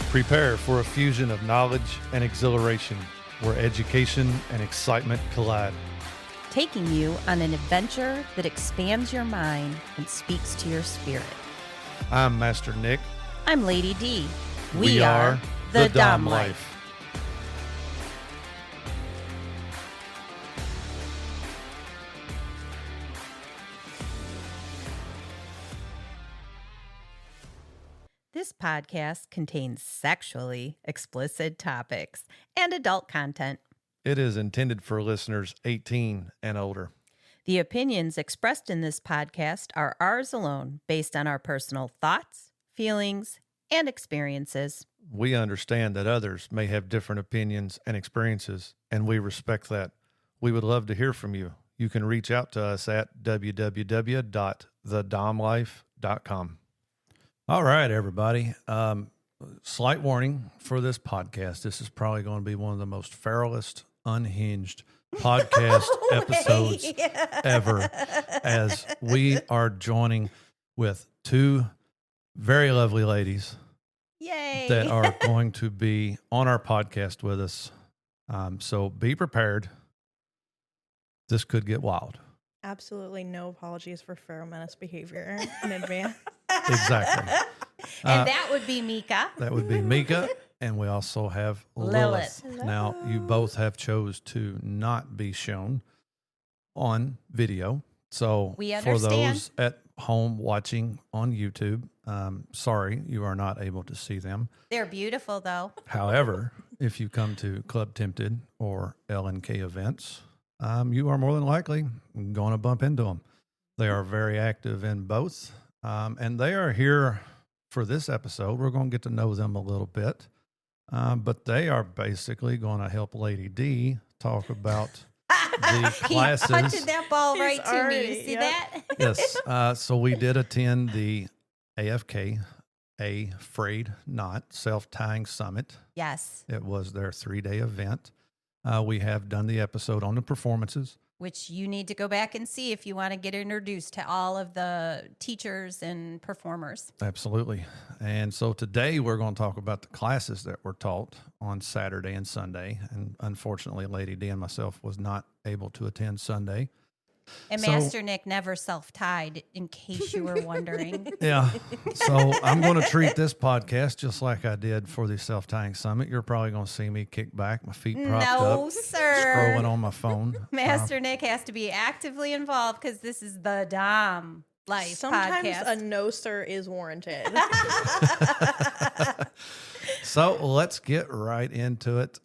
Prepare for a fusion of knowledge and exhilaration where education and excitement collide. Taking you on an adventure that expands your mind and speaks to your spirit. I'm Master Nick. I'm Lady Dee. We are the Dom Life. This podcast contains sexually explicit topics and adult content. It is intended for listeners 18 and older. The opinions expressed in this podcast are ours alone, based on our personal thoughts, feelings, and experiences. We understand that others may have different opinions and experiences, and we respect that. We would love to hear from you. You can reach out to us at www.thedomlife.com. All right, everybody. Slight warning for this podcast. This is probably going to be one of the most feralest, unhinged podcast episodes ever, as we are joining with two very lovely ladies. Yay! That are going to be on our podcast with us. So be prepared. This could get wild. Absolutely no apologies for feral menace behavior in advance. Exactly. And that would be Mika. That would be Mika. And we also have Lilith. Hello. Now, you both have chose to not be shown on video. So We for understand. those at home watching on YouTube, sorry, you are not able to see them. They're beautiful, though. However, if you come to Club Tempted or LNK events, you are more than likely going to bump into them. They are very active in both, and they are here for this episode. We're going to get to know them a little bit, but they are basically going to help Lady Dee talk about the classes. He punted that ball right to me. You see yep. that? Yes. So we did attend the AFK, Afraid Not Self-tying Summit. Yes. It was their 3-day event. We have done the episode on the performances. Which you need to go back and see if you want to get introduced to all of the teachers and performers. Absolutely. And so today we're going to talk about the classes that were taught on Saturday and Sunday. And unfortunately, Lady Dee and myself was not able to attend Sunday. And So- Master Nick never self-tied, in case you were wondering. Yeah. So I'm going to treat this podcast just like I did for the Self-tying Summit. You're probably going to see me kick back, my feet propped No, up, sir. scrolling on my phone. Master Nick has to be actively involved because this is the Dom Life Sometimes podcast. a no sir is warranted. So let's get right into it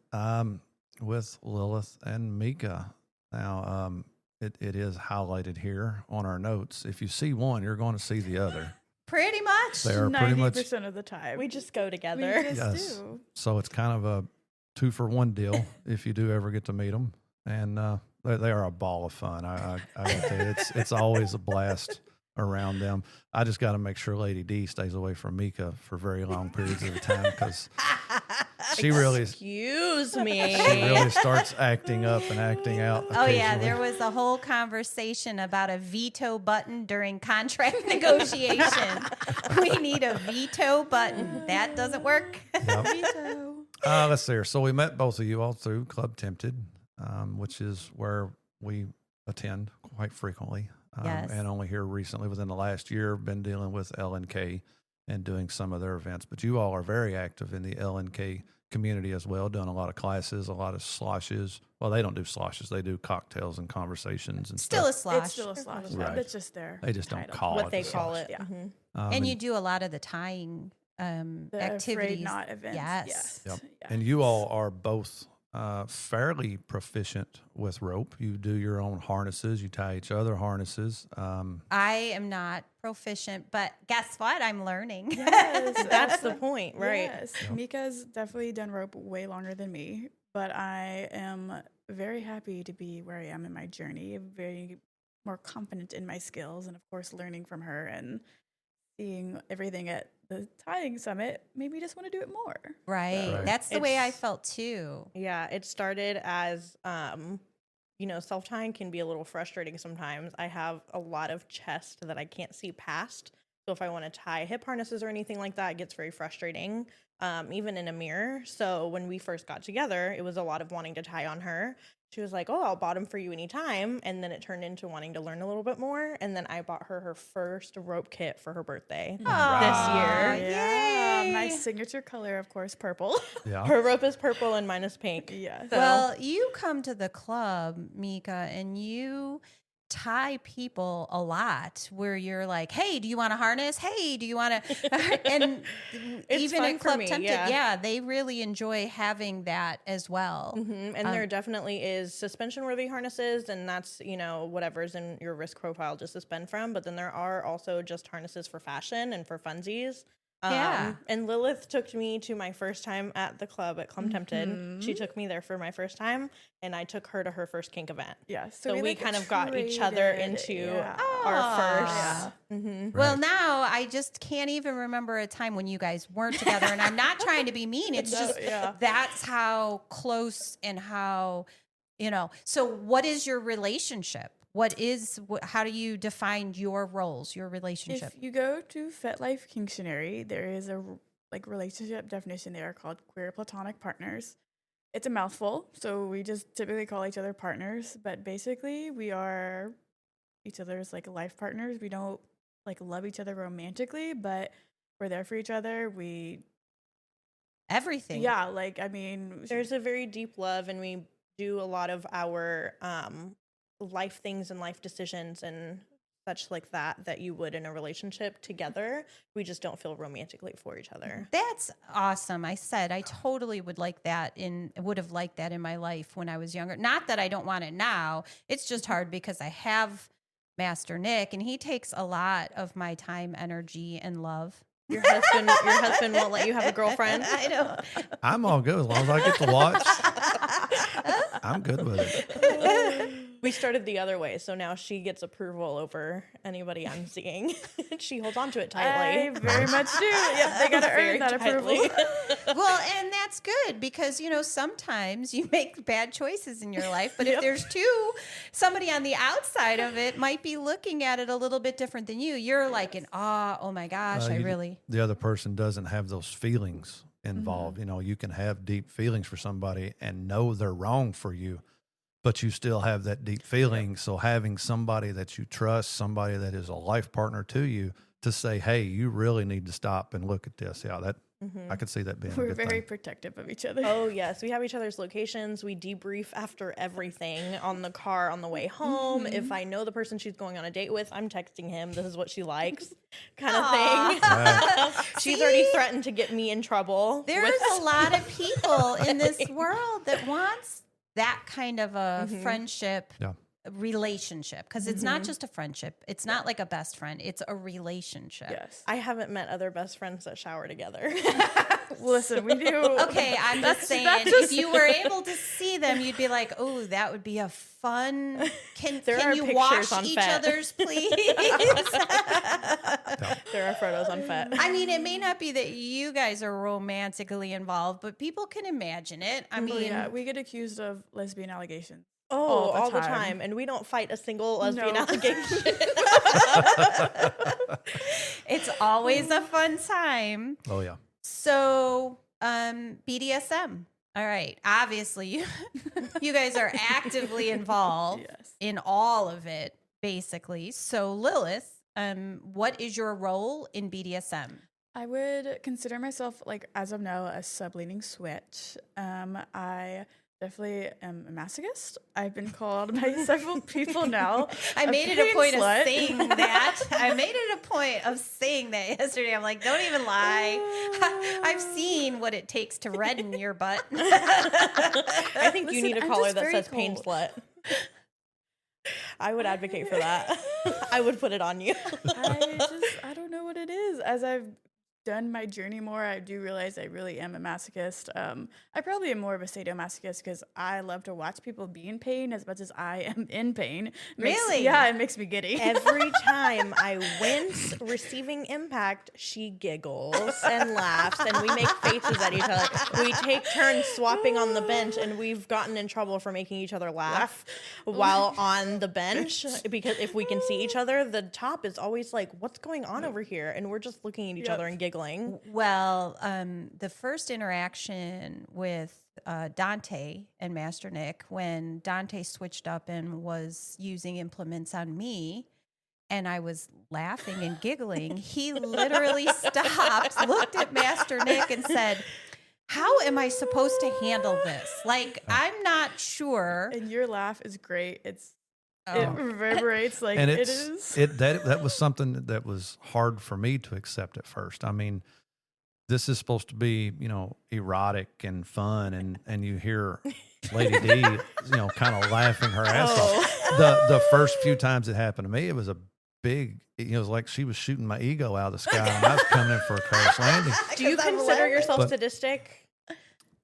with Lilith and Mika. Now, it is highlighted here on our notes. If you see one, you're going to see the other. Pretty much. They are pretty much, 90% of the time. We just go We together. just yes. do. So it's kind of a 2-for-1 deal if you do ever get to meet them. And they are a ball of fun. I gotta tell you, it's always a blast around them. I just got to make sure Lady Dee stays away from Mika for very long periods of the time, because she really Excuse me. starts acting up and acting out. Oh, yeah. occasionally. There was a whole conversation about a veto button during contract negotiation. We need a veto button. That doesn't work. Yep. Veto. Let's see here. So we met both of you all through Club Tempted, which is where we attend quite frequently. Yes. And only here recently, within the last year, been dealing with LNK and doing some of their events. But you all are very active in the LNK community as well, doing a lot of classes, a lot of sloshes. Well, they don't do sloshes. They do cocktails and conversations and Still a stuff. slosh. It's still a slosh. Right. It's just their They just don't title. call What it they a call slosh. it. Yeah. Mhm. And you do a lot of the tying The activities. Afraid Not events. Yes. Yes. Yep. Yes. And you all are both fairly proficient with rope. You do your own harnesses. You tie each other harnesses. I am not proficient, but guess what? I'm learning. Yes, That's the point, right? Yes. Mika's definitely done rope way longer than me, but I am very happy to be where I am in my journey, very more confident in my skills, and of course, learning from her and seeing everything at the tying summit made me just want to do it more. Right. Right. That's the way I It's- felt too. Yeah, it started as, self-tying can be a little frustrating sometimes. I have a lot of chest that I can't see past. So if I want to tie hip harnesses or anything like that, it gets very frustrating, even in a mirror. So when we first got together, it was a lot of wanting to tie on her. She was like, oh, I'll bottom for you anytime. And then it turned into wanting to learn a little bit more. And then I bought her first rope kit for her birthday this Aw, year. Yeah, yay. my signature color, of course, purple. Yeah. Her rope is purple and mine is pink. Yeah. So, Well, you come to the club, Mika, and you tie people a lot where you're like, hey, do you want a harness? Hey, do you want to? And even fun in for Club me, Tempted, yeah. they really enjoy having that as well. and there definitely is suspension worthy harnesses, and that's, whatever's in your risk profile to suspend from. But then there are also just harnesses for fashion and for funsies. Yeah. And Lilith took me to my first time at the club at Club Tempted. She took me there for my first time, and I took her to her first kink event. Yeah. So we like, kind of got each other traded, into yeah. our first. Yeah. Well, Right. now I just can't even remember a time when you guys weren't together. And I'm not trying to be mean. It's just that's how close and how, So what is your relationship? How do you define your roles, your relationship? If you go to FetLife Kinctionary, there is a relationship definition there called queer platonic partners. It's a mouthful, so we just typically call each other partners, but basically we are each other's life partners. We don't love each other romantically, but we're there for each other. Everything. Yeah, I mean, There's a very deep love, and we do a lot of our life things and life decisions and such like that you would in a relationship together. We just don't feel romantically for each other. That's awesome. I said I totally would have liked that in my life when I was younger. Not that I don't want it now. It's just hard because I have Master Nick, and he takes a lot of my time, energy, and love. Your husband won't let you have a girlfriend? I know. I'm all good as long as I get to watch. I'm good with it. We started the other way, so now she gets approval over anybody I'm seeing. She holds on to it tightly. I very much do. Yep, they gotta Very earn that tightly. approval. Well, and that's good because, sometimes you make bad choices in your life, but if there's two, somebody on the outside of it might be looking at it a little bit different than you. You're like in awe. Oh my gosh, The other person doesn't have those feelings involved. You can have deep feelings for somebody and know they're wrong for you, but you still have that deep feeling. So having somebody that you trust, somebody that is a life partner to you, to say, hey, you really need to stop and look at this. Yeah, I could see that being a We're good very thing. protective of each other. Oh, yes. We have each other's locations. We debrief after everything on the car on the way home. If I know the person she's going on a date with, I'm texting him, this is what she likes, kind of thing. Right. She's already threatened to get me in trouble. There's a lot of people in this world that wants that kind of a friendship relationship, because it's not just a friendship. It's not like a best friend. It's a relationship. Yes. I haven't met other best friends that shower together. Listen, we do. Okay, I'm just saying, if you were able to see them, you'd be like, "Oh, that would be a fun." Can are you pictures wash on each Fet. other's, please? There are photos on Fet. I mean, it may not be that you guys are romantically involved, but people can imagine it. I mean, Yeah, we get accused of lesbian allegations. Oh, all the time. time. And we don't fight a single lesbian No. allegation. it's always a fun time. Oh, yeah. So, BDSM. All right. Obviously, you guys are actively involved Yes. in all of it, basically. So, Lilith, what is your role in BDSM? I would consider myself, as of now, a sub-leaning switch. I definitely am a masochist. I've been called by several people now. I made it a point of saying that. I made it a point of saying that yesterday. I'm like, don't even lie. I've seen what it takes to redden your butt. I think you Listen, need a I'm collar just that very says pain cold. slut. I would advocate for that. I would put it on you. I don't know what it is. As I've done my journey more, I do realize I really am a masochist. I probably am more of a sadomasochist because I love to watch people be in pain as much as I am in pain. Really? Yeah, it makes me giddy. Every time I wince receiving impact, she giggles and laughs, and we make faces at each other. We take turns swapping on the bench, and we've gotten in trouble for making each other laugh while on the bench, because if we can see each other, the top is always like, what's going on over here? And we're just looking at each other and giggling. Well, the first interaction with Dante and Master Nick, when Dante switched up and was using implements on me, and I was laughing and giggling, he literally stopped, looked at Master Nick, and said, how am I supposed to handle this? Like, I'm not sure. And your laugh is great. It reverberates like and it is. That was something that was hard for me to accept at first. I mean, this is supposed to be, erotic and fun, and you hear Lady Dee, kind of laughing her ass off. The first few times it happened to me, it was a big, it was like she was shooting my ego out of the sky, and I was coming in for a crash landing. Do you consider yourself sadistic?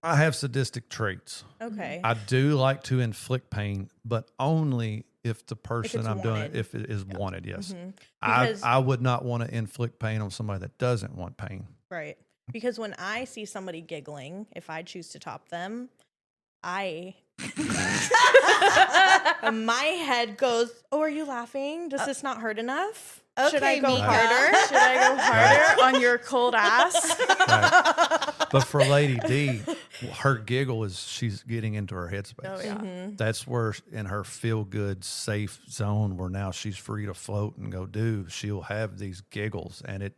I have sadistic traits. Okay. I do like to inflict pain, but only if the person it's I'm doing wanted. it, if it is wanted, yes. Because- I would not want to inflict pain on somebody that doesn't want pain. Right. Because when I see somebody giggling, if I choose to top them, my head goes, oh, are you laughing? Does this not hurt enough? Should I Okay, go Mika. harder? Should I go harder on your cold ass? Right. But for Lady D, her giggle is she's getting into her headspace. Oh yeah. That's where in her feel good, safe zone where now she's free to float and go do. She'll have these giggles, and it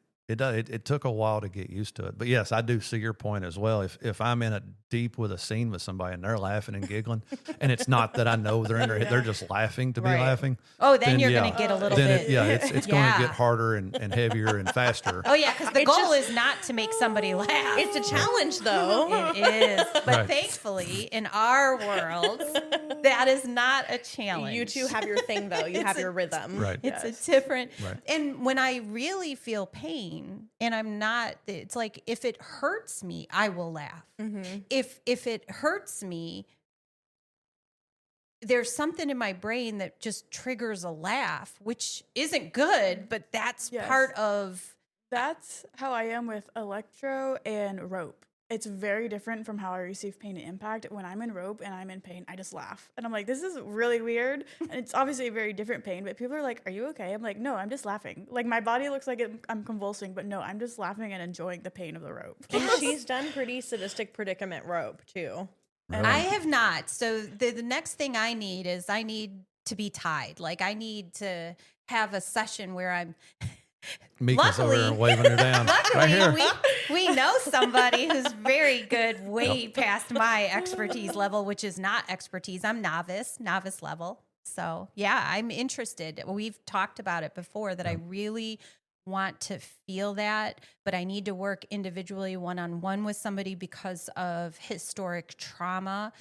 took a while to get used to it. But yes, I do see your point as well. If I'm in a deep with a scene with somebody and they're laughing and giggling, and it's not that I know they're in their head, they're just laughing to be laughing. Oh, then you're going to get a little bit. It's going to get harder and heavier and faster. Oh, yeah, because the goal is not to make somebody laugh. It's a challenge, though. It is. But Right. thankfully, in our world, that is not a challenge. You two have your thing, though. You have your rhythm. Right. It's a different. Right. And when I really feel pain and I'm not, it's like if it hurts me, I will laugh. If it hurts me, there's something in my brain that just triggers a laugh, which isn't good, but that's part of. That's how I am with electro and rope. It's very different from how I receive pain and impact. When I'm in rope and I'm in pain, I just laugh. And I'm like, this is really weird. And it's obviously a very different pain, but people are like, are you okay? I'm like, no, I'm just laughing. Like my body looks like I'm convulsing, but no, I'm just laughing and enjoying the pain of the rope. And she's done pretty sadistic predicament rope, too. Really? I have not. So the next thing I need to be tied. Like I need to have a session where I'm. Mika's over Luckily- there waving her down. Right Luckily, here. we know somebody who's very good, way past my expertise level, which is not expertise. I'm novice level. So yeah, I'm interested. We've talked about it before that I really want to feel that, but I need to work individually one-on-one with somebody because of historic trauma,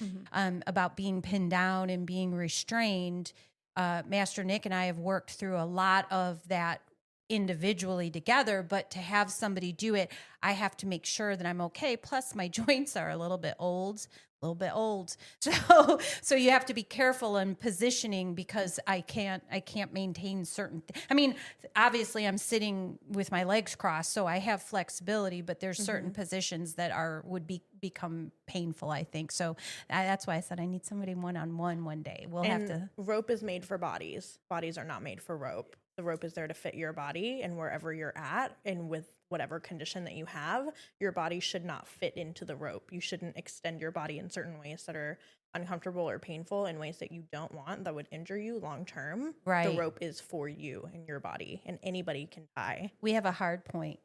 about being pinned down and being restrained. Master Nick and I have worked through a lot of that individually together, but to have somebody do it, I have to make sure that I'm okay. Plus my joints are a little bit old. So you have to be careful in positioning because I can't maintain certain I mean, obviously I'm sitting with my legs crossed, so I have flexibility, but there's certain positions that would become painful, I think. So that's why I said I need somebody one-on-one one day. We'll have to. Rope is made for bodies. Bodies are not made for rope. The rope is there to fit your body and wherever you're at, and with whatever condition that you have, your body should not fit into the rope. You shouldn't extend your body in certain ways that are uncomfortable or painful, in ways that you don't want, that would injure you long term. Right. The rope is for you and your body, and anybody can tie. We have a hard point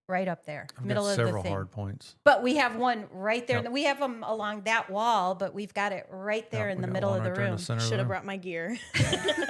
right up there, I've middle got of the several thing. hard points. But we have one right there. Yep. We have them along that wall, but we've got it right there Yep, in we the got middle one of the right there in room. center of the Should have room. brought my gear.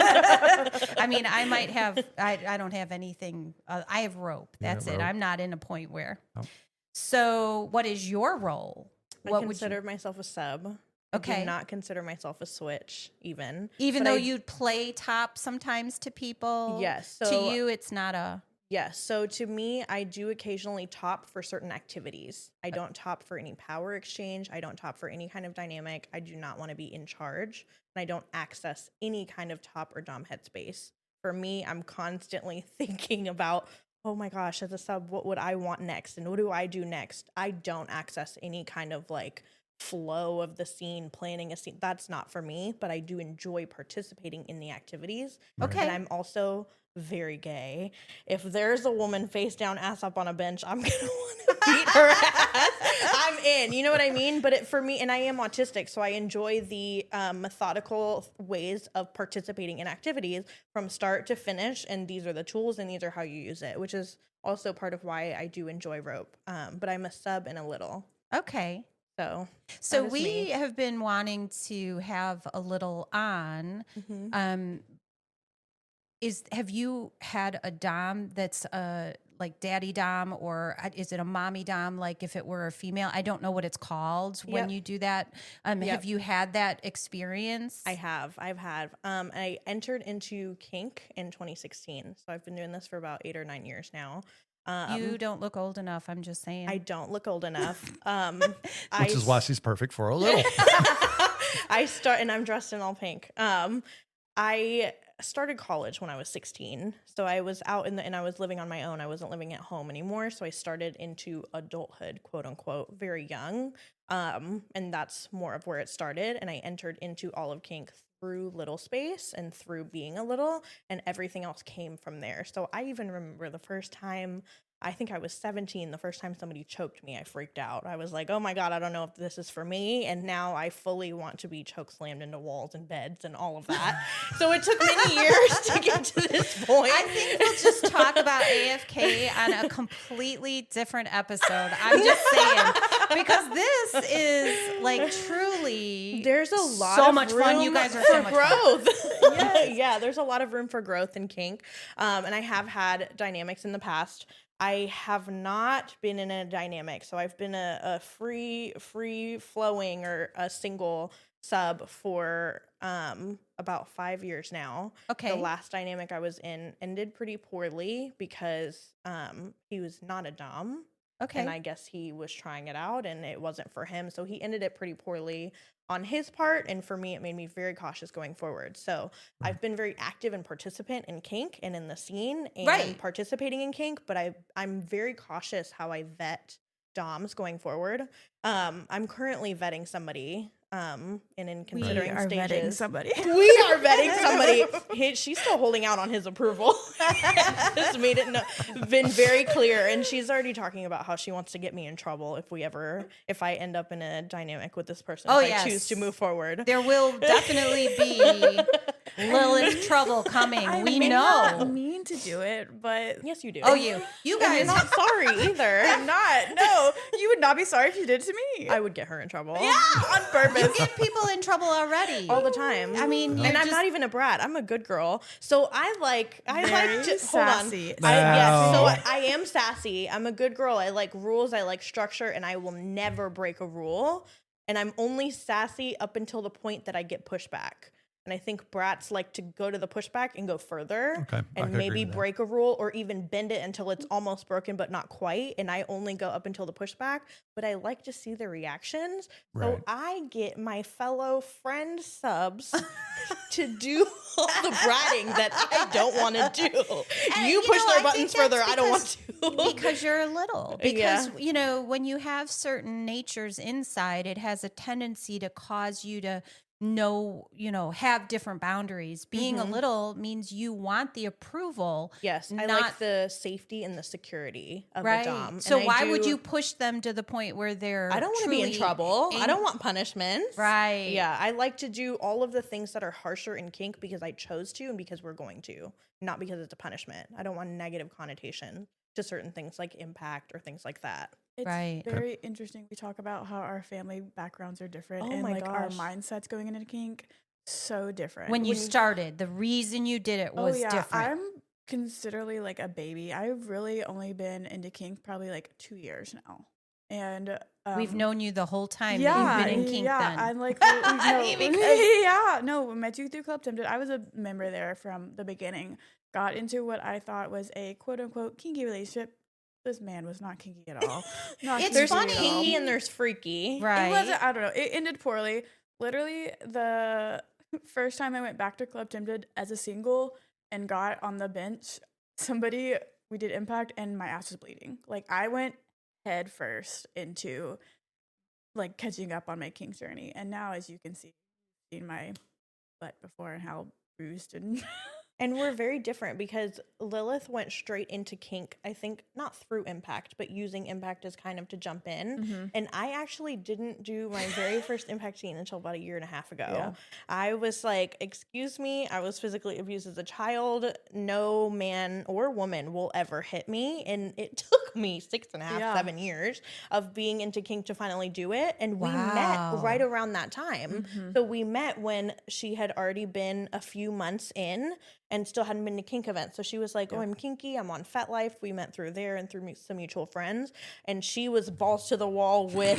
I mean, I might have, I don't have anything. I have rope. That's have it. rope. I'm not in a point where. Nope. So what is your role? I What consider myself a sub. I Okay. do not consider myself a switch, even. Even But though I- you play top sometimes to people? Yes. To So you, it's not a. Yes. So to me, I do occasionally top for certain activities. I don't top for any power exchange. I don't top for any kind of dynamic. I do not want to be in charge. And I don't access any kind of top or dom headspace. For me, I'm constantly thinking about, oh my gosh, as a sub, what would I want next? And what do I do next? I don't access any kind of like flow of the scene, planning a scene. That's not for me, but I do enjoy participating in the activities. Okay. And I'm also very gay. If there's a woman face down, ass up on a bench, I'm gonna want to beat her ass. I'm in. You know what I mean? But for me, and I am autistic, so I enjoy the methodical ways of participating in activities from start to finish. And these are the tools, and these are how you use it, which is also part of why I do enjoy rope. But I'm a sub and a little. Okay. So we have been wanting to have a little on. Have you had a dom that's like daddy dom, or is it a mommy dom? Like if it were a female, I don't know what it's called when you do that. Have you had that experience? I have. I entered into kink in 2016, so I've been doing this for about 8 or 9 years now. You don't look old enough. I'm just saying. I don't look old enough. Which is why she's perfect for a little. And I'm dressed in all pink. I started college when I was 16. So I was out and I was living on my own. I wasn't living at home anymore. So I started into adulthood, quote unquote, very young. And that's more of where it started. And I entered into all of kink through little space and through being a little, and everything else came from there. So I even remember the first time, I think I was 17, the first time somebody choked me, I freaked out. I was like, oh my God, I don't know if this is for me. And now I fully want to be choke slammed into walls and beds and all of that. So it took many years to get to this point. I think we'll just talk about AFK on a completely different episode. I'm just saying, because this is like truly, there's a lot so of much room fun. You guys are for so much growth. Yes. Yeah, there's a lot of room for growth in kink. And I have had dynamics in the past. I have not been in a dynamic. So I've been a free flowing or a single sub for about 5 years now. Okay. The last dynamic I was in ended pretty poorly because he was not a dom. Okay. And I guess he was trying it out and it wasn't for him. So he ended it pretty poorly on his part. And for me, it made me very cautious going forward. So I've been very active and participant in kink and in the scene and participating in kink. But I'm very cautious how I vet doms going forward. I'm currently vetting somebody. And in considering we are stages, vetting somebody. we are vetting somebody. She's still holding out on his approval. Just made it been very clear, and she's already talking about how she wants to get me in trouble if I end up in a dynamic with this person. If I choose to move forward. There will definitely be Lilith trouble coming. I we may know. not mean to do it, but Yes, you do. Oh, you And guys. you're not sorry either. I'm not. No, you would not be sorry if you did it to me. I would get her in trouble. Yeah, on purpose. You get people in trouble already. All the time. I mean, and I'm not even a brat. I'm a good girl. So I like Very to sassy. Hold on. Yes, so No. I am sassy. I'm a good girl. I like rules. I like structure, and I will never break a rule. And I'm only sassy up until the point that I get pushback. And I think brats like to go to the pushback and go further Okay, I and could agree maybe with that. break a rule or even bend it until it's almost broken, but not quite. And I only go up until the pushback, but I like to see the reactions. Right. So I get my fellow friend subs to do all the bratting that I don't want to do. And, You you push know, their I buttons think further. that's I don't want to. because you're a little. Because, Yeah. you know, when you have certain natures inside, it has a tendency to cause you to have different boundaries. Being a little means you want the approval. Yes, I not- like the safety and the security of Right. a dom. So And why would you push them to the point where they're I don't want to be in truly trouble. I ang- don't want punishments. Right. Yeah, I like to do all of the things that are harsher in kink because I chose to and because we're going to, not because it's a punishment. I don't want negative connotation to certain things like impact or things like that. It's Right. very interesting. We talk about how our family backgrounds are different Oh and my like our gosh. mindsets going into kink so different. When you started, the reason you did it was different. I'm considerably like a baby. I've really only been into kink probably like 2 years now. And We've known you the whole time yeah, that you've been in kink yeah, then. I'm like, no, we met you through Club Tempted. I was a member there from the beginning. Got into what I thought was a quote unquote kinky relationship. This man was not kinky at all. Not It's kinky funny. at all. Kinky and there's freaky. Right. It wasn't, I don't know. It ended poorly. Literally, the first time I went back to Club Tempted as a single and got on the bench, we did impact and my ass was bleeding. Like, I went head first into like catching up on my kink journey. And now, as you can see, seen my butt before and how bruised and And we're very different because Lilith went straight into kink, I think, not through impact, but using impact as kind of to jump in. Mm-hmm. And I actually didn't do my very first impact scene until about 1.5 years ago. Yeah. I was like, excuse me, I was physically abused as a child. No man or woman will ever hit me. And it took me 6.5, 7 years of being into kink to finally do it. And we Wow. met right around that time. So we met when she had already been a few months in and still hadn't been to kink events. So she was like, oh, I'm kinky. I'm on FetLife. We met through there and through some mutual friends. And she was balls to the wall with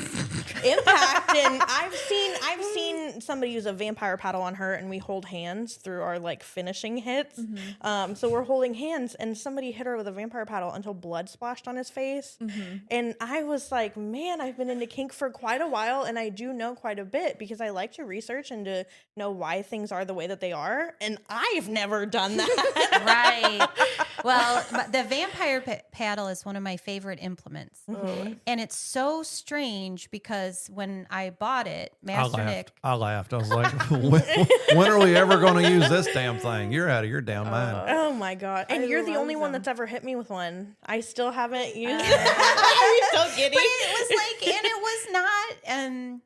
impact. And I've seen somebody use a vampire paddle on her and we hold hands through our like finishing hits. So we're holding hands and somebody hit her with a vampire paddle until blood splashed on his face. And I was like, man, I've been into kink for quite a while and I do know quite a bit because I like to research and to know why things are the way that they are. And I've never done that. Right. Well, the vampire paddle is one of my favorite implements. And it's so strange because when I bought it, Master Nick. I laughed. I was like, when are we ever going to use this damn thing? You're out of your damn mind. Oh my God. And I you're the love only one them. that's ever hit me with one. I still haven't used it. You're so giddy. But it was like, and it was not,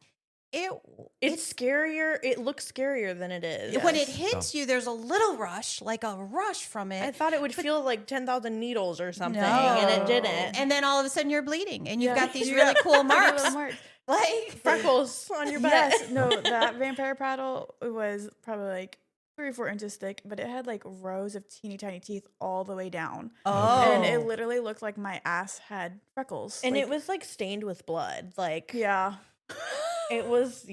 It's scarier. It looks scarier than it is. when it hits you, there's a little rush, like a rush from it. I thought it would feel like 10,000 needles or something, No. and it didn't. And then all of a sudden you're bleeding and you've Yeah. got these really cool marks. Little marks. Like, Freckles on your butt. Yes, no, that vampire paddle was probably like 3 or 4 inches thick, but it had like rows of teeny tiny teeth all the way down. oh. And it literally looked like my ass had freckles. And like, it was like stained with blood. Like, yeah. it was,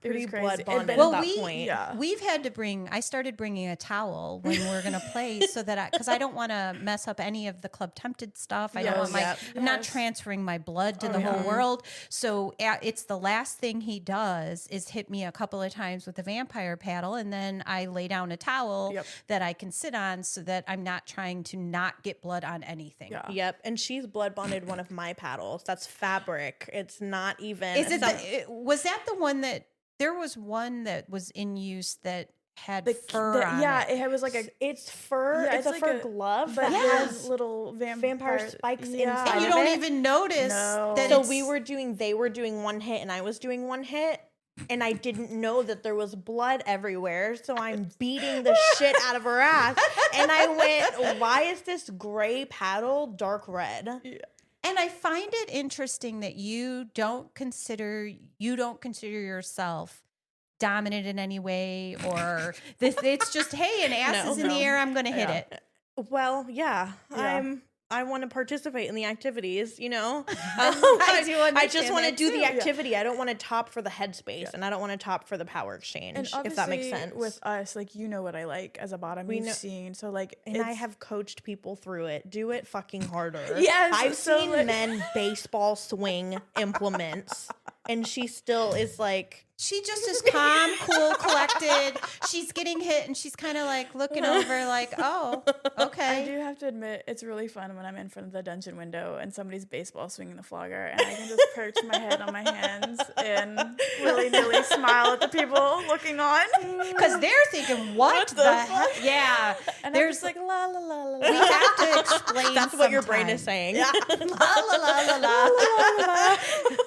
pretty crazy. blood bonded Well, at that point. Yeah. We've had to I started bringing a towel when we're going to play so that because I don't want to mess up any of the Club Tempted stuff. I don't want I'm not transferring my blood to the whole world. So it's the last thing he does is hit me a couple of times with the vampire paddle. And then I lay down a towel that I can sit on so that I'm not trying to not get blood on anything. Yeah. Yep. And she's blood bonded one of my paddles. That's fabric. It's not even. Is it was that the one that there was one that was in use that had fur on it? It was like it's fur. Yeah, it's a like fur glove but that it has has little vampire spikes inside. And you of don't it. even notice that So it's, they were doing one hit and I was doing one hit. And I didn't know that there was blood everywhere. So I'm beating the shit out of her ass. And I went, why is this gray paddle dark red? Yeah. And I find it interesting that you don't consider yourself dominant in any way, or it's just, hey, an ass is in the air, I'm going to hit it. Well, yeah. I want to participate in the activities, you know? I just want to do the activity. I don't want to top for the headspace, and I don't want to top for the power exchange, And if that makes obviously sense. with us, like, you know what I like as a bottom. You've seen. So, like, And I have coached people through it. Do it fucking harder. Yes, I've so, seen like- men baseball swing implements, and she still is like, She just is calm, cool, collected. She's getting hit and she's kind of like looking over like, oh, okay. I do have to admit, it's really fun when I'm in front of the dungeon window and somebody's baseball swinging the flogger, and I can just perch my head on my hands and willy-nilly smile at the people looking on. Because they're thinking, what the heck? Yeah. And There's I'm just like, la, la, la, la, we la. have to explain that's what your brain is sometime. saying. La, la, la, la, la.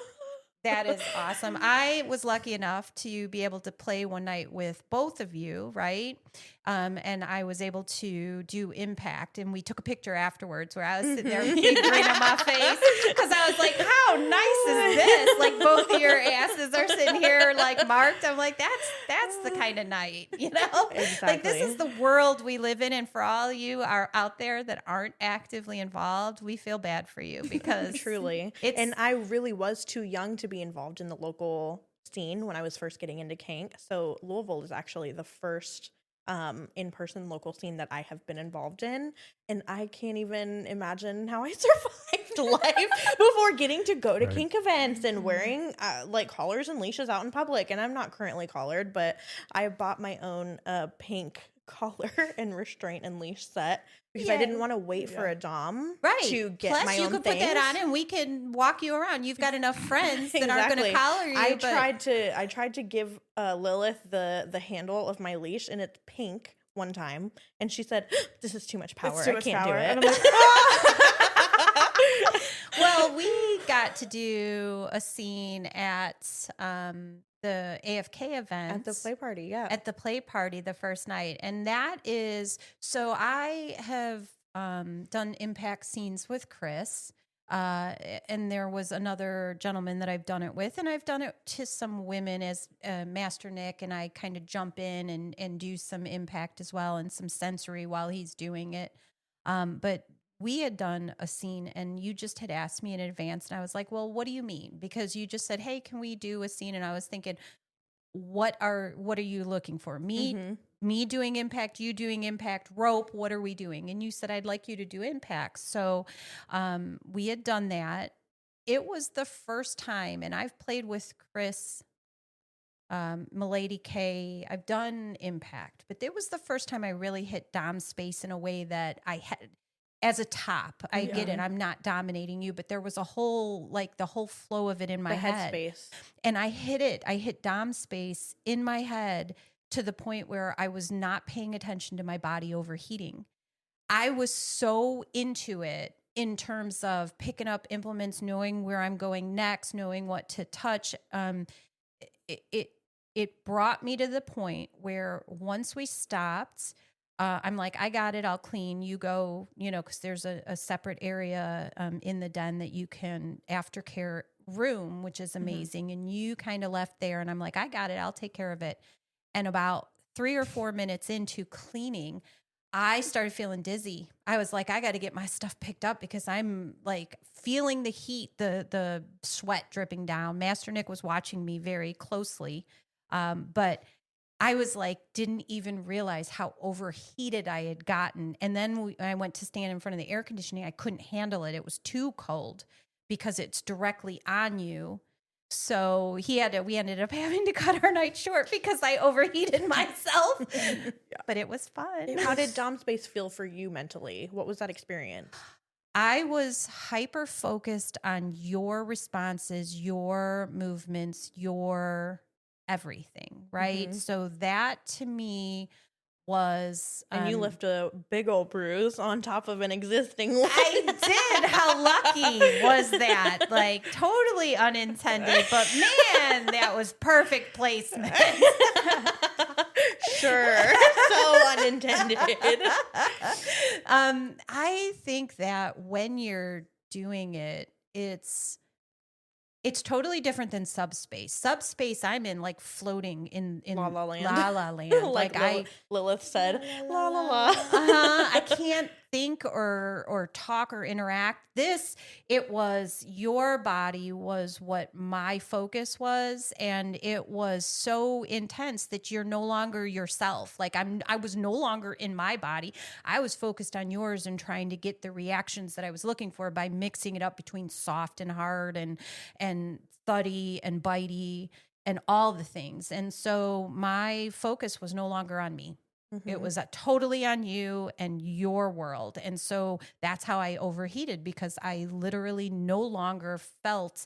That is awesome. I was lucky enough to be able to play one night with both of you, right? And I was able to do impact, and we took a picture afterwards where I was sitting there with a big grin on my face because I was like, how nice is this? Like both of your glasses are sitting here like marked. I'm like, that's the kind of night, you know? Exactly. Like this is the world we live in. And for all you are out there that aren't actively involved, we feel bad for you because Truly. And I really was too young to be involved in the local scene when I was first getting into kink. So Louisville is actually the first in-person local scene that I have been involved in, and I can't even imagine how I survived life before getting to go to Right. kink events and wearing like collars and leashes out in public. And I'm not currently collared, but I bought my own pink collar and restraint and leash set because I didn't want to wait for a dom to get Plus, my you own could things. put that on and we can walk you around. You've got enough friends that aren't going to collar you. I tried to give Lilith the handle of my leash, and it's pink one time, and she said, "This is too much power. I can't do it." And I'm like, Well, we got to do a scene at the AFK event. At the play party, yeah. At the play party the first night. And that is, so I have done impact scenes with Chris. And there was another gentleman that I've done it with, and I've done it to some women as Master Nick, and I kind of jump in and do some impact as well and some sensory while he's doing it. But we had done a scene, and you just had asked me in advance, and I was like, well, what do you mean? Because you just said, hey, can we do a scene? And I was thinking, what are you looking for? Me doing impact, you doing impact, rope, what are we doing? And you said, I'd like you to do impact. So we had done that. It was the first time, and I've played with Chris, Milady K. I've done impact, but it was the first time I really hit dom space in a way that I had as a top. I get it. I'm not dominating you, but there was a whole, like the whole flow of it in my head. Headspace. And I hit it. I hit dom space in my head to the point where I was not paying attention to my body overheating. I was so into it in terms of picking up implements, knowing where I'm going next, knowing what to touch. It brought me to the point where once we stopped, I'm like, I got it. I'll clean. You go, because there's a separate area in the den that you can aftercare room, which is amazing. And you kind of left there, and I'm like, I got it. I'll take care of it. And about 3 or 4 minutes into cleaning, I started feeling dizzy. I was like, I got to get my stuff picked up because I'm like feeling the heat, the sweat dripping down. Master Nick was watching me very closely. But I was like, didn't even realize how overheated I had gotten. And then I went to stand in front of the air conditioning. I couldn't handle it. It was too cold because it's directly on you. So we ended up having to cut our night short because I overheated myself. But it was fun. How did dom space feel for you mentally? What was that experience? I was hyper focused on your responses, your movements, your everything, right? So that to me was... And you left a big old bruise on top of an existing one. I did. How lucky was that? Like totally unintended, but man, that was perfect placement. Sure. So unintended. I think that when you're doing it, it's totally different than subspace. Subspace, I'm in like floating in La La Land. La La Land. like Lilith said, la la la. I can't think or talk or interact. It was your body was what my focus was, and it was so intense that you're no longer yourself. Like I was no longer in my body. I was focused on yours and trying to get the reactions that I was looking for by mixing it up between soft and hard and thuddy and bitey and all the things. And so my focus was no longer on me. It was totally on you and your world. And so that's how I overheated, because I literally no longer felt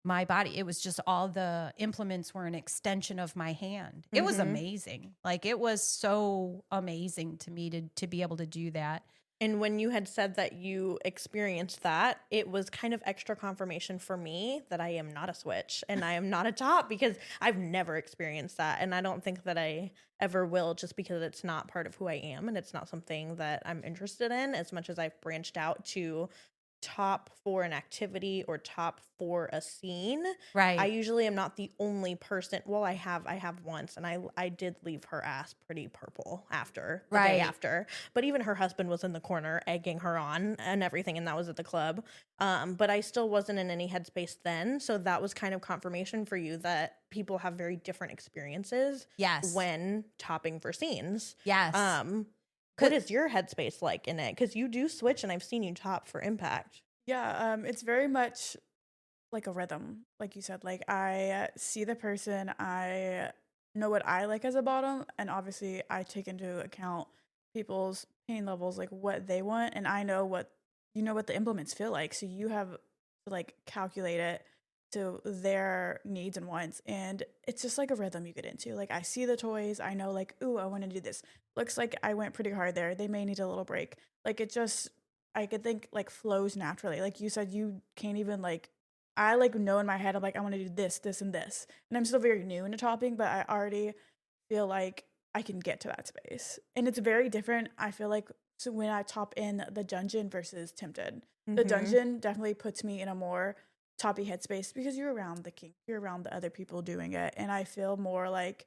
my body. It was just all the implements were an extension of my hand. It was amazing. Like it was so amazing to me to be able to do that. And when you had said that you experienced that, it was kind of extra confirmation for me that I am not a switch and I am not a top, because I've never experienced that. And I don't think that I ever will, just because it's not part of who I am and it's not something that I'm interested in, as much as I've branched out to top for an activity or top for a scene, Right. I usually am not the only person. Well, I have once, and I did leave her ass pretty purple after the day after. But even her husband was in the corner egging her on and everything, and that was at the club. But I still wasn't in any headspace then, so that was kind of confirmation for you that people have very different experiences. Yes. When topping for scenes. Yes. What is your headspace like in it? Because you do switch, and I've seen you top for impact. Yeah, it's very much like a rhythm, like you said. Like I see the person, I know what I like as a bottom, and obviously I take into account people's pain levels, like what they want, and I know what the implements feel like. So you have to like calculate it to their needs and wants, and it's just like a rhythm you get into. Like I see the toys, I know like, ooh, I want to do this. Looks like I went pretty hard there. They may need a little break. Like it just, I could think like flows naturally. Like you said, you can't even like, I like know in my head, I'm like, I want to do this, this, and this. And I'm still very new into topping, but I already feel like I can get to that space. And it's very different, I feel like, so when I top in the dungeon versus tempted. The dungeon definitely puts me in a more toppy headspace because you're around the kink, you're around the other people doing it. And I feel more like,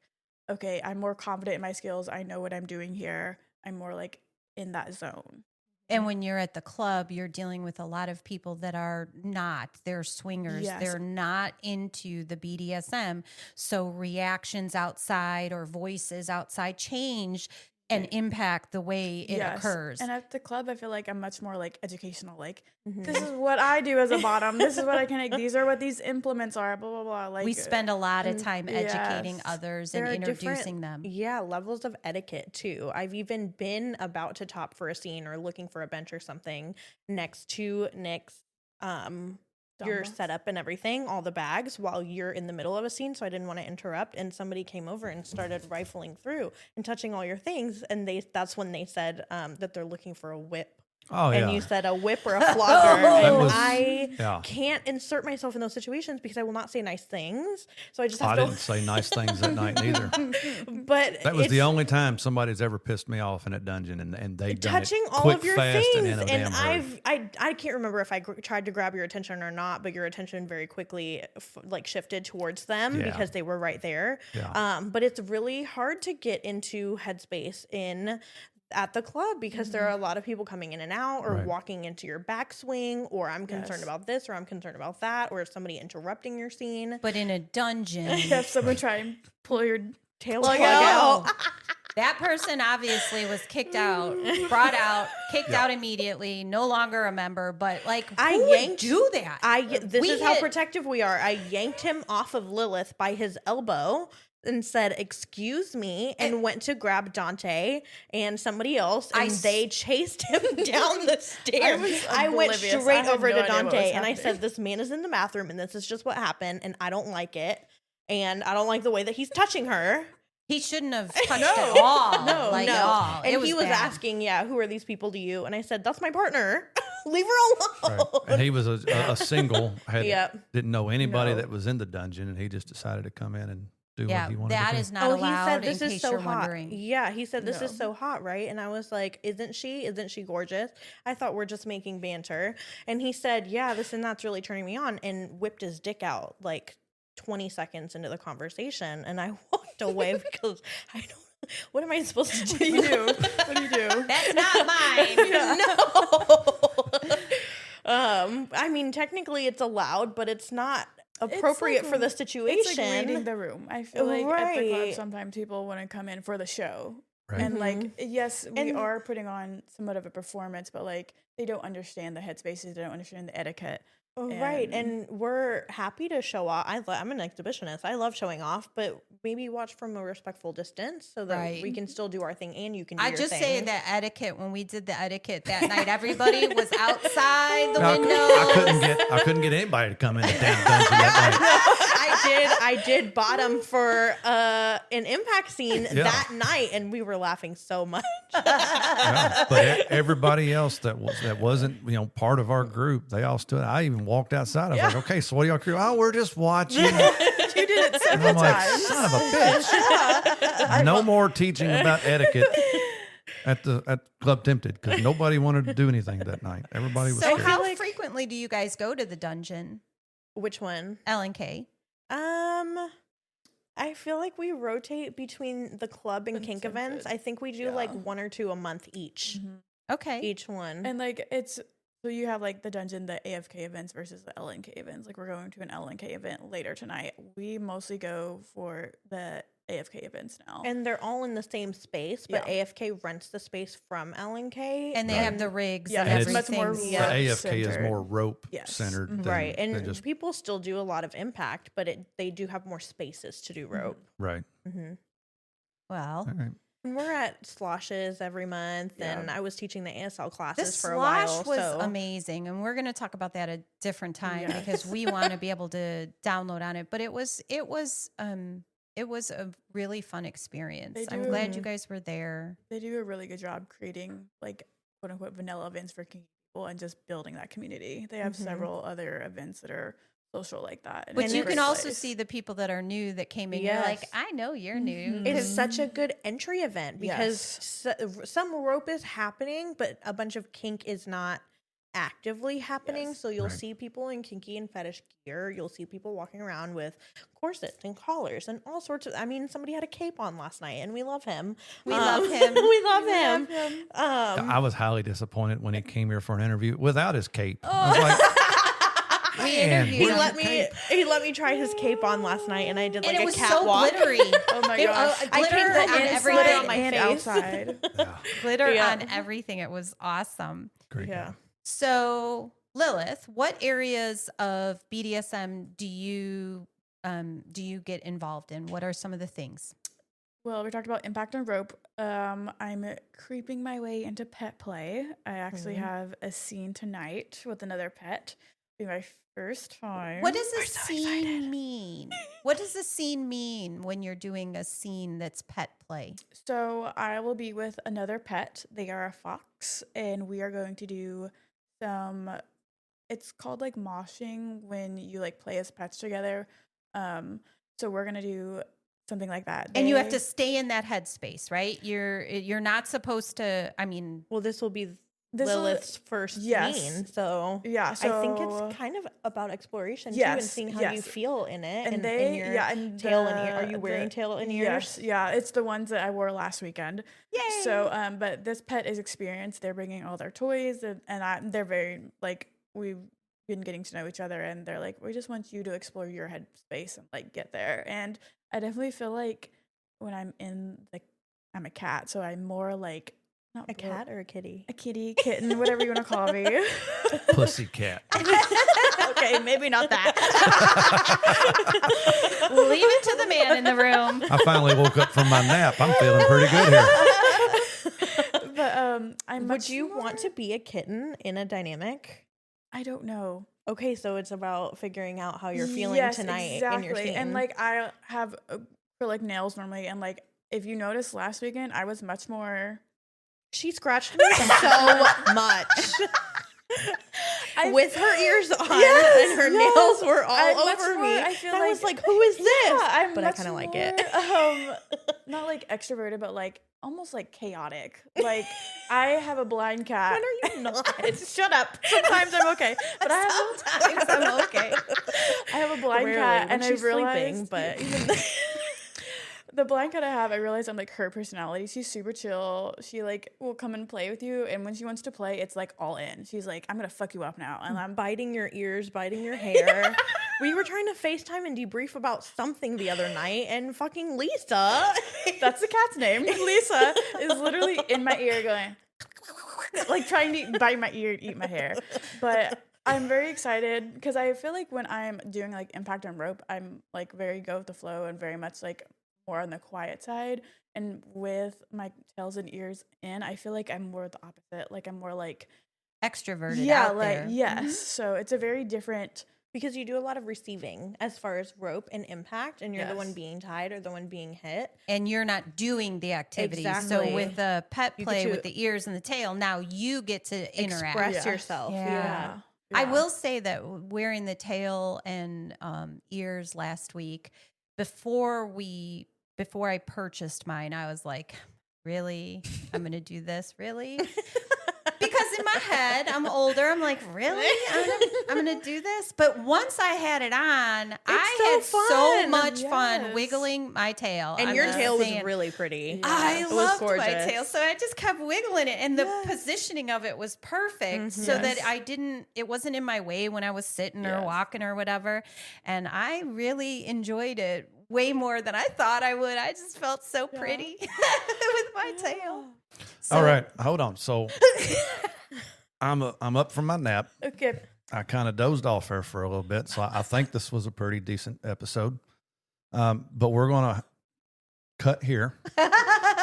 okay, I'm more confident in my skills. I know what I'm doing here. I'm more like in that zone. And when you're at the club, you're dealing with a lot of people that are not. They're swingers. Yes. They're not into the BDSM. So reactions outside or voices outside change and impact the way it occurs. And at the club, I feel like I'm much more like educational. Like, this is what I do as a bottom. This is what I can make. These are what these implements are, blah, blah, blah. Like, we spend a lot of time educating others and There are introducing them. Yeah, levels of etiquette too. I've even been about to top for a scene or looking for a bench or something next to Nick's your setup and everything, all the bags, while you're in the middle of a scene. So I didn't want to interrupt. And somebody came over and started rifling through and touching all your things. And that's when they said that they're looking for a whip. Oh, yeah. And you said a whip or a flogger. And I yeah. can't insert myself in those situations because I will not say nice things. So I just have I to. didn't say nice things that night neither. But That was the only time somebody's ever pissed me off in a dungeon, and they touching done it all quick, of your fast, things. and in a damn hurry. I can't remember if I tried to grab your attention or not, but your attention very quickly shifted towards them because they were right there. Yeah. But it's really hard to get into headspace at the club because there are a lot of people coming in and out or walking into your backswing, or I'm concerned about this, or I'm concerned about that, or somebody interrupting your scene. But in a dungeon, if someone try and pull your tail plug out. That person obviously was kicked out, brought out, kicked out immediately, no longer a member. But like, who would do that? This is how protective we are. I yanked him off of Lilith by his elbow and said, "Excuse me," and went to grab Dante and somebody else, and they chased him down the stairs. I went straight over to Dante and I said, "This man is in the bathroom, and this is just what happened, and I don't like it, and I don't like the way that he's touching her." He shouldn't have touched at all. No. At all. And he was asking, who are these people to you? And I said, "That's my partner. Leave her alone." Right. And he was a single, didn't know anybody that was in the dungeon, and he just decided to come in and do what he wanted to do. That is not allowed. He said, "This is so hot." Wondering. Yeah, he said, "This is so hot, right?" And I was like, "Isn't she? Isn't she gorgeous?" I thought we're just making banter. And he said, "Yeah, this and that's really turning me on," and whipped his dick out like 20 seconds into the conversation. And I walked away because I don't. What am I supposed to do? What do you do? That's not mine. No. I mean, technically it's allowed, but it's not appropriate for the situation. It's like reading the room. I feel like at the club sometimes people want to come in for the show. Right. And like, yes, we are putting on somewhat of a performance, but like they don't understand the headspaces, they don't understand the etiquette. Right, and we're happy to show off. I'm an exhibitionist. I love showing off, but maybe watch from a respectful distance so that we can still do our thing and you can do your thing. I just say that etiquette, when we did the etiquette that night, everybody was outside the window. I couldn't get anybody to come in the damn dungeon that night. I did bottom for an impact scene that night, and we were laughing so much. But everybody else that wasn't part of our group, they all stood. I even walked outside. I was like, "Okay, so what do y'all crew? Oh, we're just watching." You did it several times. Son of a bitch! No more teaching about etiquette at Club Tempted because nobody wanted to do anything that night. Everybody was So scared. how frequently frequently do you guys go to the dungeon? Which one? L&K. I feel like we rotate between the club and kink events. I think we do like 1 or 2 a month each. Okay. Each one. And like so you have like the dungeon, the AFK events versus the LNK events. Like we're going to an LNK event later tonight. We mostly go for the AFK events now. And they're all in the same space, but AFK rents the space from LNK. And they have the rigs Yeah, and it's everything. much more The AFK is centered. more rope centered. Than, right. And than just, people still do a lot of impact, but they do have more spaces to do rope. right. Well, All right. And we're at Sloshes every month, and I was teaching the ASL classes this for a while. slosh was so. amazing, and we're going to talk about that a different time because we want to be able to download on it. But it was a really fun experience. I'm glad you guys were there. They do a really good job creating like quote unquote vanilla events for kink people and just building that community. They have several other events that are social like that. And But you can also see the people that are new that came in. You're like, I know you're new. It is such a good entry event because some rope is happening, but a bunch of kink is not actively happening. So you'll see people in kinky and fetish gear. You'll see people walking around with corsets and collars and all sorts of. I mean, somebody had a cape on last night, and we love him. We love him. We love him. I was highly disappointed when he came here for an interview without his cape. I was like, He let me try his cape on last night, and I did like and it a was catwalk. so glittery. Oh my gosh. I Glitter came on everything on my and face. outside. Glitter on everything. It was awesome. great. Yeah. So, Lilith, what areas of BDSM do you get involved in? What are some of the things? Well, we talked about impact on rope. I'm creeping my way into pet play. I actually have a scene tonight with another pet. It'll be my first time. What does a scene mean? What does a scene mean when you're doing a scene that's pet play? So I will be with another pet. They are a fox, and we are going to do some. It's called like moshing when you like play as pets together. So we're gonna do something like that. And you have to stay in that headspace, right? You're not supposed to. I mean, Well, this will be Lilith's first scene, so yeah. So I think it's kind of about exploration too, Yes, and seeing how you yes. feel in it, And and they in your and tail and ear. Are you wearing tail and ears? Yes, yeah. It's the ones that I wore last weekend. Yay! So, but this pet is experienced. They're bringing all their toys, they're very like we've been getting to know each other, and they're like, we just want you to explore your head space and like get there. And I definitely feel like when I'm I'm a cat, so I'm more like not A cat or a kitty? a kitty, kitten, whatever you want to call me. Pussycat. Okay, maybe not that. leave it to the man in the room. I finally woke up from my nap. I'm feeling pretty good here. But Would you want to be a kitten in a dynamic? I don't know. Okay, so it's about figuring out how you're feeling tonight in your scene. And like I have acrylic nails normally, and like if you noticed last weekend, I was much more. She scratched me so much. With her ears on, and her nails were all over me. I feel I was like, who is this? But I kind of like it. Not like extroverted, but like almost like chaotic. Like I have a blind cat. When are you not? Shut up. Sometimes I'm okay, but Sometimes I'm okay. I have a blind Rarely cat, when and I she's realized sleeping, but even the blind cat I have, I realized I'm like her personality. She's super chill. She like will come and play with you, and when she wants to play, it's like all in. She's like, I'm gonna fuck you up now, and I'm biting your ears, biting your hair. We were trying to FaceTime and debrief about something the other night, and fucking Lisa. That's the cat's name. Lisa is literally in my ear going, like trying to bite my ear and eat my hair. But I'm very excited because I feel like when I'm doing like impact on rope, I'm like very go with the flow and very much like more on the quiet side. And with my tails and ears in, I feel like I'm more the opposite. Like I'm more like Extroverted out like there. yes. So it's a very different. Because you do a lot of receiving as far as rope and impact, and you're the one being tied or the one being hit. And you're not doing the activities. Exactly. So with the pet You play get to with the ears and the tail, now you get to interact. Express yourself. Yeah. I will say that wearing the tail and ears last week, before I purchased mine, I was like, really? I'm going to do this? Really? because in my head, I'm older. I'm like, really? I'm gonna do this. But once I had it on, I had so much fun wiggling my tail. And your tail was really pretty. I It was loved gorgeous. my tail, so I just kept wiggling it, and the positioning of it was perfect, so that it wasn't in my way when I was sitting or walking or whatever. And I really enjoyed it way more than I thought I would. I just felt so pretty with my tail. So, All right, hold on. So I'm up from my nap. Okay. I kind of dozed off there for a little bit, so I think this was a pretty decent episode. But we're going to cut here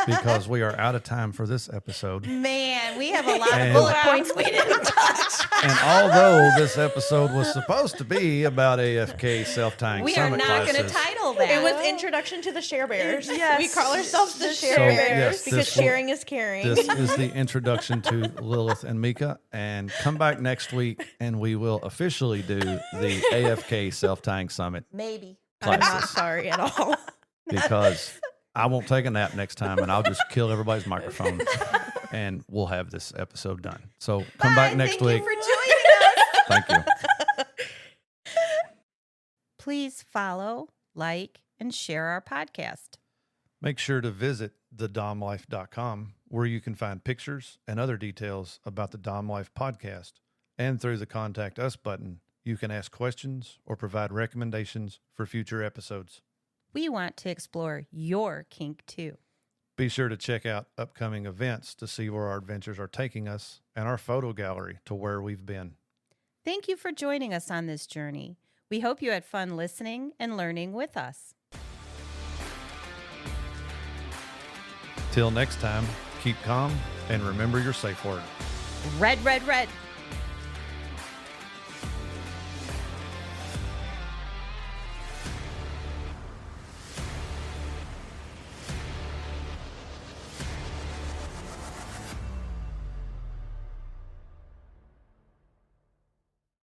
because we are out of time for this episode. Man, we have a lot of bullet points we didn't touch. And although this episode was supposed to be about AFK self-tying we are summit not going to classes, title that. It was Introduction to the Share Bears. Yes. We call ourselves the Share So, Bears yes, because this will- sharing is caring. this is the introduction to Lilith and Mika. And come back next week and we will officially do the AFK Self-Tying Summit Maybe. I'm not classes sorry at all. because I won't take a nap next time and I'll just kill everybody's microphone and we'll have this episode done. So come back next week. Thank you for joining us. Thank you. Please follow, like, and share our podcast. Make sure to visit thedomlife.com where you can find pictures and other details about the Dom Life podcast. And through the Contact Us button, you can ask questions or provide recommendations for future episodes. We want to explore your kink too. Be sure to check out upcoming events to see where our adventures are taking us and our photo gallery to where we've been. Thank you for joining us on this journey. We hope you had fun listening and learning with us. Till next time, keep calm and remember your safe word. Red, red, red.